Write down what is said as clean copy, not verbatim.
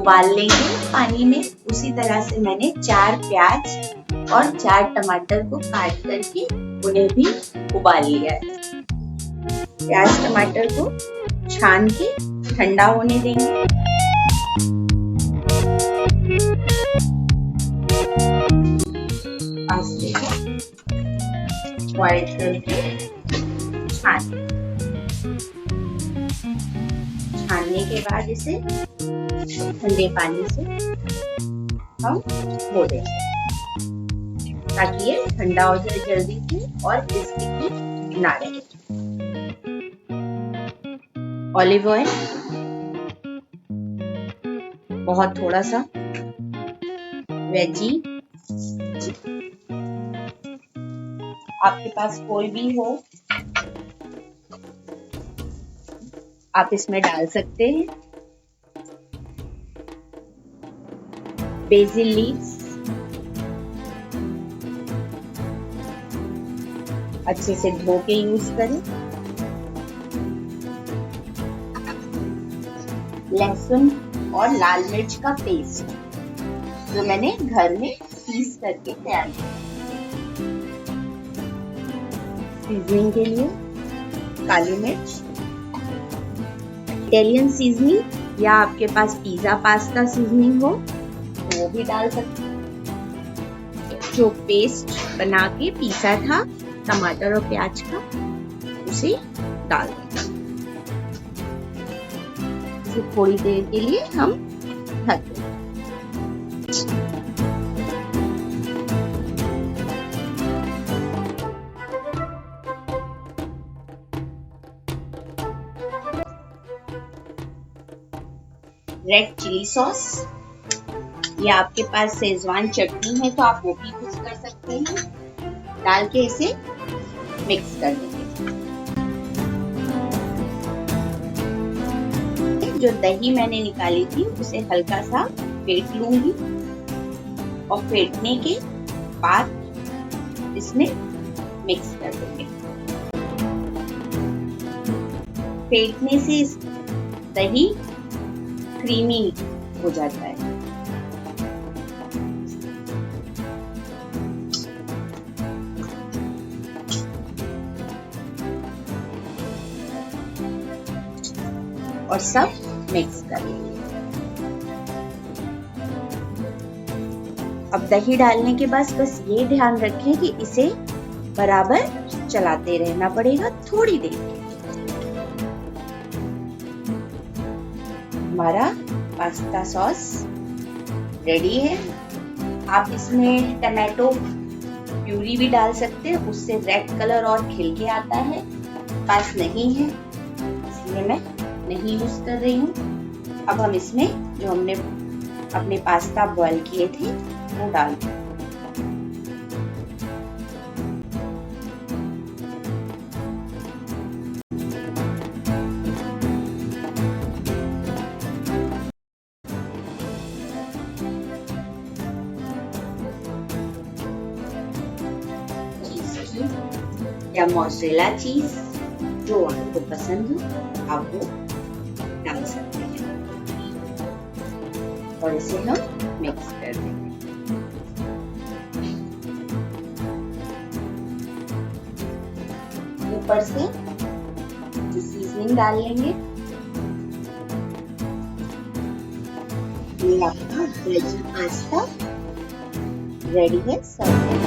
उबाल लेंगे पानी में। उसी तरह से मैंने 4 प्याज और 4 टमाटर को काट करके उन्हें भी उबाल लिया है। प्याज टमाटर को छान के ठंडा होने देंगे। आस्ते से बॉइल करके छानने के बाद इसे ठंडे पानी से हम धो देंगे ताकि ये ठंडा हो जाए जल्दी से और स्टिकी ना रहे। ऑलिव ऑयल बहुत थोड़ा सा, वेजी आपके पास कोई भी हो आप इसमें डाल सकते हैं। बेसिल लीव्स अच्छे से धो के यूज करें। लहसुन और लाल मिर्च का पेस्ट जो मैंने घर में पीस करके तैयार किया। सीजनिंग के लिए काली मिर्च, इटालियन सीजनिंग या आपके पास पिज्जा पास्ता सीजनिंग हो तो वो भी डाल सकते हैं। जो पेस्ट बना के पीसा था टमाटर और प्याज का उसे डाल दें। इसे थोड़ी देर के लिए हम ढक दें। रेड चिली सॉस या आपके पास शेजवान चटनी है तो आप वो भी यूज कर सकते हैं। डाल के इसे मिक्स कर देंगे। जो दही मैंने निकाली थी उसे हल्का सा फेंट लूंगी और फेंटने के बाद इसमें मिक्स कर देंगे। फेंटने से दही क्रीमी हो जाता है। और सब मिक्स कर लेंगे। अब दही डालने के बाद बस ये ध्यान रखें कि इसे बराबर चलाते रहना पड़ेगा थोड़ी देर के। हमारा पास्ता सॉस रेडी है। आप इसमें टमाटो प्यूरी भी डाल सकते हैं, उससे रेड कलर और खिल के आता है। पास नहीं है इसलिए मैं नहीं यूज कर रही हूँ। अब हम इसमें जो हमने अपने पास्ता बॉईल किए थे वो डाल दें। या मोज़रेला चीज जो आपको पसंद हो आप वो डाल सकते हैं और इसे हम मिक्स कर देंगे। ऊपर से सीजनिंग डाल लेंगे। ये आपका वेजी पास्ता रेडी है सर्व।